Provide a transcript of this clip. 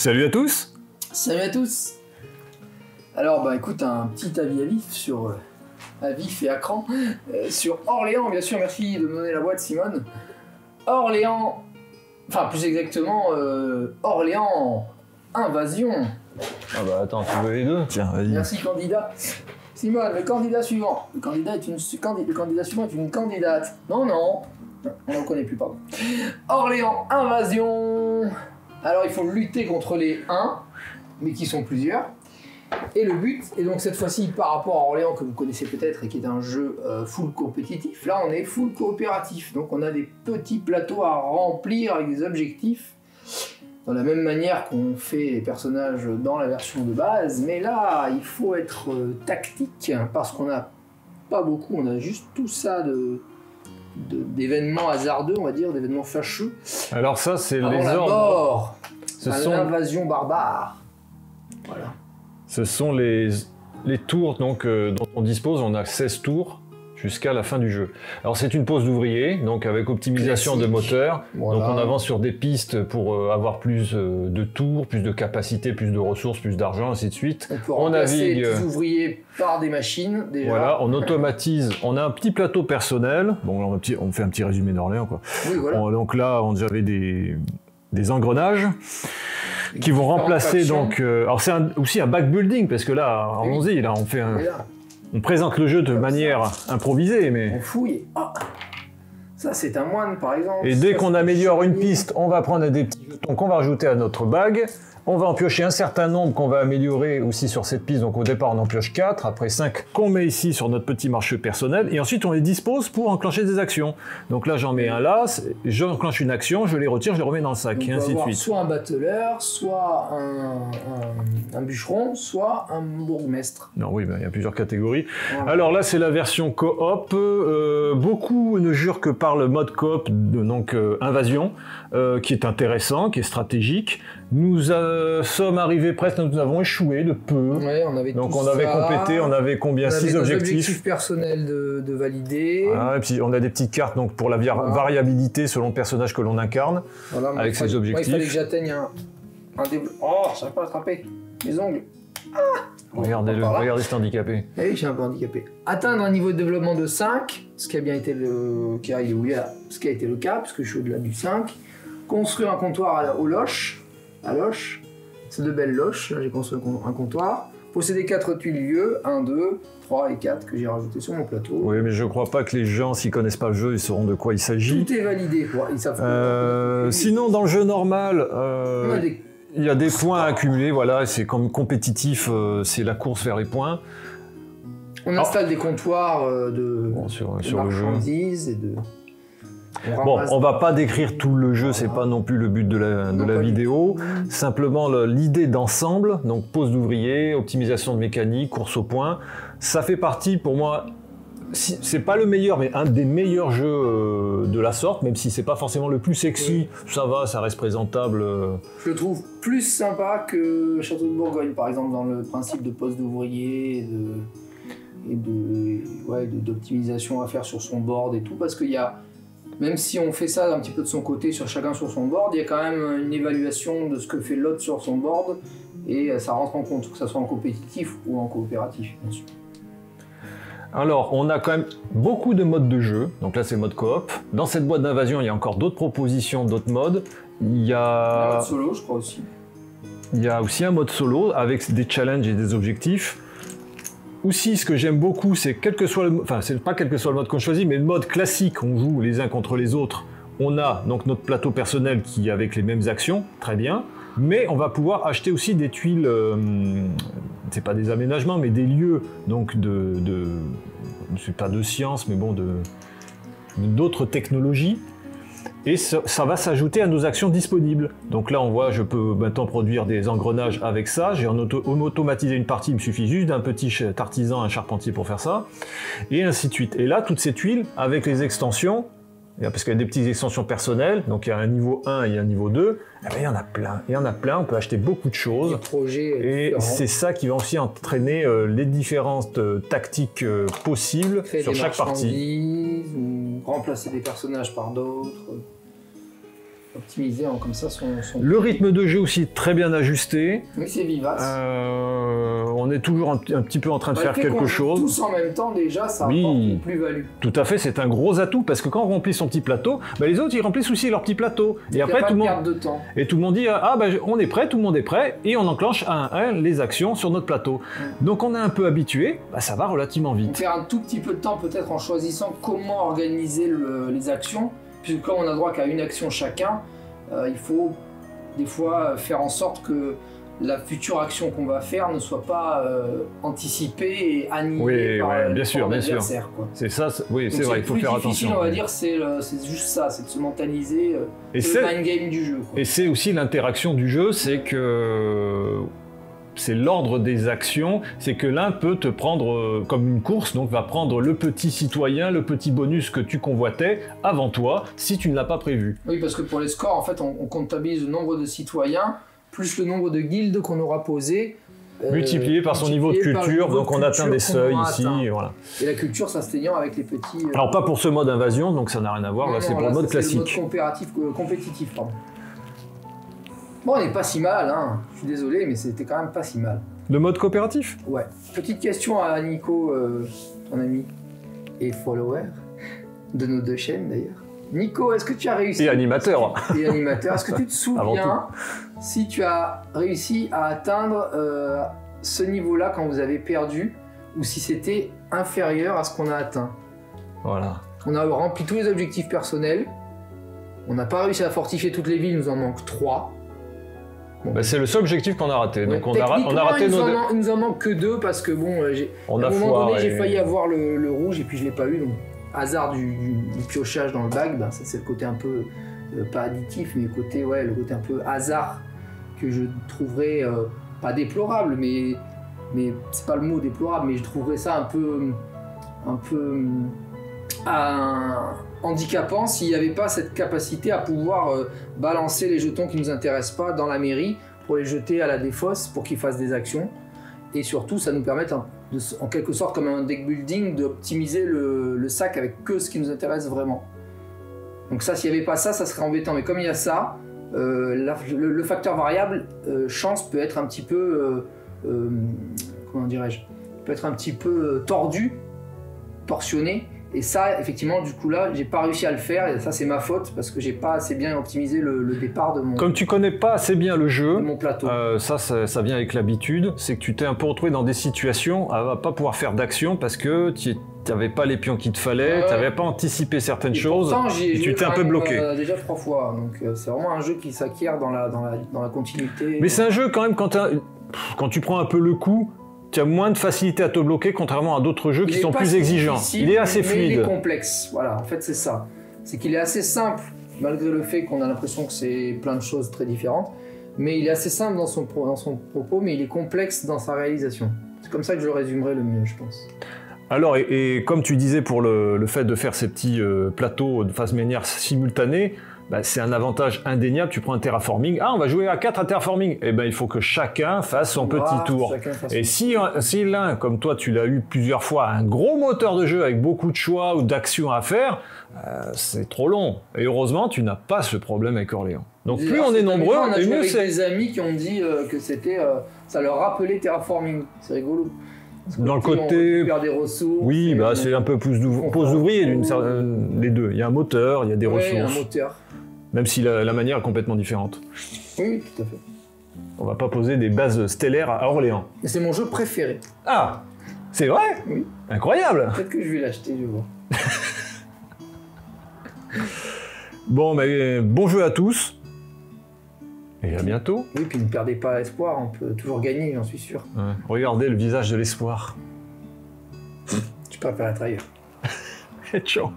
Salut à tous. Salut à tous. Alors bah écoute, un petit avis à vif sur à vif et à cran sur Orléans, bien sûr, merci de me donner la boîte Simone. Orléans, enfin plus exactement Orléans Invasion. Ah bah attends, tu veux les deux? Tiens, vas-y. Merci candidat. Simone, le candidat suivant. Le candidat suivant est une candidate. Non, on ne connaît plus, pardon. Orléans Invasion. Alors il faut lutter contre les 1, mais qui sont plusieurs. Et le but, et donc cette fois-ci par rapport à Orléans que vous connaissez peut-être et qui est un jeu full compétitif, là on est full coopératif. Donc on a des petits plateaux à remplir avec des objectifs, dans la même manière qu'on fait les personnages dans la version de base. Mais là il faut être tactique, parce qu'on n'a pas beaucoup, on a juste tout ça d'événements hasardeux, on va dire, d'événements fâcheux. Alors ça, c'est les ordres. Ce sont l'invasion barbare. Voilà. Ce sont les tours donc, dont on dispose. On a 16 tours jusqu'à la fin du jeu. Alors c'est une pose d'ouvrier, donc avec optimisation de moteur. Voilà. Donc on avance sur des pistes pour avoir plus de tours, plus de capacité, plus de ressources, plus d'argent, ainsi de suite. On peut remplacer les ouvriers par des machines, déjà. Voilà, on automatise. On a un petit plateau personnel. Bon, on fait un petit résumé d'Orléans, quoi. Oui, voilà. Donc là, j'avais des engrenages qui vont remplacer donc. Alors c'est aussi un backbuilding, parce que là, allons-y, là on fait un. On présente le jeu de manière improvisée, mais... On fouille. Oh, ça, c'est un moine, par exemple. Et dès qu'on améliore une piste, on va prendre des petits jetons qu'on va rajouter à notre bague. On va en piocher un certain nombre qu'on va améliorer aussi sur cette piste. Donc au départ, on en pioche 4, après 5 qu'on met ici sur notre petit marché personnel. Et ensuite, on les dispose pour enclencher des actions. Donc là, j'en mets un là, j'enclenche une action, je les retire, je les remets dans le sac, donc et ainsi de suite. Soit un battleur, soit un bûcheron, soit un bourgmestre. Non, oui, il y a plusieurs catégories. Ouais. Alors là, c'est la version coop. Beaucoup ne jurent que par le mode coop, donc invasion, qui est intéressant, qui est stratégique. Nous sommes arrivés presque, nous avons échoué de peu. Ouais, on avait donc on avait complété, on avait combien? 6 objectifs personnels de valider. Voilà, et puis on a des petites cartes donc, pour la variabilité selon le personnage que l'on incarne, voilà, avec ses objectifs. Moi, il fallait que j'atteigne un développement. Oh, je n'arrive pas à attraper mes ongles. Ah, regardez-le, regardez cet handicapé. Eh oui, je suis un peu handicapé. Atteindre un niveau de développement de 5, ce qui a bien été le cas, puisque je suis au-delà du 5. Construire un comptoir aux loches. À loche, c'est de belles loches, là j'ai construit un comptoir. Posséder 4 tuiles lieux, 1, 2, 3 et 4 que j'ai rajouté sur mon plateau. Oui, mais je crois pas que les gens, s'ils connaissent pas le jeu, ils sauront de quoi il s'agit. Tout est validé, ils savent sinon, dans le jeu normal, il y a des points à accumuler, voilà, c'est comme compétitif, c'est la course vers les points. On installe des comptoirs de sur le jeu. Et de... Bon, on va pas décrire tout le jeu, c'est pas non plus le but de la vidéo. Simplement l'idée d'ensemble, donc pose d'ouvrier, optimisation de mécanique, course au point, ça fait partie pour moi, c'est pas le meilleur, mais un des meilleurs jeux de la sorte, même si c'est pas forcément le plus sexy, ça va, ça reste présentable. Je le trouve plus sympa que Château de Bourgogne, par exemple, dans le principe de pose d'ouvrier et d'optimisation à faire sur son board et tout, parce qu'il y a... Même si on fait ça un petit peu de son côté, sur chacun sur son board, il y a quand même une évaluation de ce que fait l'autre sur son board, et ça rentre en compte, que ça soit en compétitif ou en coopératif, bien sûr. Alors, on a quand même beaucoup de modes de jeu, donc là c'est mode coop. Dans cette boîte d'invasion, il y a encore d'autres propositions, d'autres modes. Il y a... un mode solo, je crois aussi. Il y a aussi un mode solo, avec des challenges et des objectifs. Aussi, ce que j'aime beaucoup, c'est quel que soit le... Enfin, c'est pas quel que soit le mode qu'on choisit, mais le mode classique, on joue les uns contre les autres. On a donc notre plateau personnel qui est avec les mêmes actions, très bien. Mais on va pouvoir acheter aussi des tuiles, c'est pas des aménagements, mais des lieux, donc c'est pas de science, mais bon, d'autres technologies. Et ça va s'ajouter à nos actions disponibles. Donc là, on voit, je peux maintenant produire des engrenages avec ça. J'ai automatisé une partie, il me suffit juste d'un petit artisan, un charpentier pour faire ça. Et ainsi de suite. Et là, toutes ces tuiles, avec les extensions, parce qu'il y a des petites extensions personnelles, donc il y a un niveau 1 et un niveau 2, eh bien, il y en a plein. Il y en a plein, on peut acheter beaucoup de choses. Et c'est ça qui va aussi entraîner les différentes tactiques possibles sur chaque partie. Ou remplacer des personnages par d'autres. optimiser comme ça son... Le rythme de jeu aussi très bien ajusté. Oui, c'est vivace. On est toujours un petit peu en train de faire quelque chose. Tous en même temps, déjà, ça apporte une plus-value. Tout à fait, c'est un gros atout parce que quand on remplit son petit plateau, bah, les autres ils remplissent aussi leur petit plateau. Et après tout le monde de temps. Et tout le monde dit ah bah on est prêt, tout le monde est prêt et on enclenche un à un les actions sur notre plateau. Donc on est un peu habitué, bah, ça va relativement vite. On perd un tout petit peu de temps peut-être en choisissant comment organiser les actions, puisque comme on a droit qu'à une action chacun, il faut des fois faire en sorte que la future action qu'on va faire ne soit pas anticipée et animée par l'adversaire. C'est ça, oui, c'est vrai, il faut faire attention. On va dire, c'est juste ça, c'est de se mentaliser le mind game du jeu. Et c'est aussi l'interaction du jeu, c'est que c'est l'ordre des actions, c'est que l'un peut te prendre comme une course, donc va prendre le petit citoyen, le petit bonus que tu convoitais avant toi, si tu ne l'as pas prévu. Oui, parce que pour les scores, en fait, on comptabilise le nombre de citoyens, plus le nombre de guildes qu'on aura posées. Multiplié par son niveau de culture, donc on atteint des seuils ici. Voilà. Et la culture s'atteignant avec les petits... Alors pas pour ce mode invasion, donc ça n'a rien à voir, là c'est pour le mode classique. C'est le mode compétitif, pardon. Bon, on n'est pas si mal, hein. Je suis désolé, mais c'était quand même pas si mal. Le mode coopératif? Ouais. Petite question à Nico, ton ami et follower de nos deux chaînes d'ailleurs. Nico, est-ce que tu as réussi... Et animateur. Et animateur. Est-ce que tu te souviens si tu as réussi à atteindre ce niveau-là quand vous avez perdu, ou si c'était inférieur à ce qu'on a atteint? Voilà. On a rempli tous les objectifs personnels. On n'a pas réussi à fortifier toutes les villes, il nous en manque 3. Bon. Bah, c'est le seul objectif qu'on a raté. Donc on a raté il nous en manque que 2 parce que bon, à un moment donné, j'ai failli avoir le rouge et puis je l'ai pas eu. Donc hasard du piochage dans le bac, bah, ça c'est le côté un peu pas additif, mais le côté un peu hasard que je trouverais pas déplorable, mais c'est pas le mot déplorable, mais je trouverais ça un peu handicapant s'il n'y avait pas cette capacité à pouvoir balancer les jetons qui ne nous intéressent pas dans la mairie pour les jeter à la défausse pour qu'ils fassent des actions. Et surtout, ça nous permet en quelque sorte comme un deck building d'optimiser le sac avec que ce qui nous intéresse vraiment. Donc ça, s'il n'y avait pas ça, ça serait embêtant. Mais comme il y a ça, le facteur variable chance peut être un petit peu, comment dirais-je, peut être un petit peu tordu, torsionné. Et ça, effectivement, du coup là, j'ai pas réussi à le faire, et ça c'est ma faute, parce que j'ai pas assez bien optimisé le départ de mon... Comme tu connais pas assez bien le jeu, de mon plateau. Ça vient avec l'habitude, c'est que tu t'es un peu retrouvé dans des situations à pas pouvoir faire d'action parce que tu n'avais pas les pions qu'il te fallait, tu n'avais pas anticipé certaines choses, et tu t'es un peu bloqué. Déjà 3 fois, donc c'est vraiment un jeu qui s'acquiert dans la continuité. Mais c'est un jeu quand même, quand tu prends un peu le coup, tu as moins de facilité à te bloquer, contrairement à d'autres jeux qui sont plus exigeants. Il est assez fluide. Il est complexe, voilà, en fait c'est ça. C'est qu'il est assez simple, malgré le fait qu'on a l'impression que c'est plein de choses très différentes, mais il est assez simple dans son propos, mais il est complexe dans sa réalisation. C'est comme ça que je le résumerai le mieux, je pense. Alors, et comme tu disais pour le fait de faire ces petits plateaux de manière simultanée, bah, c'est un avantage indéniable. Tu prends un terraforming, on va jouer à 4 à terraforming, et ben il faut que chacun fasse son petit tour. Et si l'un, comme toi tu l'as eu plusieurs fois, a un gros moteur de jeu avec beaucoup de choix ou d'actions à faire, c'est trop long. Et heureusement tu n'as pas ce problème avec Orléans. Donc plus on est nombreux, et mieux c'est. Des amis qui ont dit que c'était, ça leur rappelait terraforming. C'est rigolo. Dans le côté, des ressources, oui, bah c'est un peu pose d'ouvrier les deux. Il y a un moteur, il y a des ressources. Un moteur. Même si la manière est complètement différente. Oui, tout à fait. On va pas poser des bases stellaires à Orléans. Et c'est mon jeu préféré. Ah, c'est vrai? Oui. Incroyable. Peut-être que je vais l'acheter, je vois. Bon, mais bon jeu à tous. Et à bientôt. Oui, puis ne perdez pas espoir, on peut toujours gagner, j'en suis sûr. Ouais. Regardez le visage de l'espoir. Tu peux apparaître ailleurs. Ciao.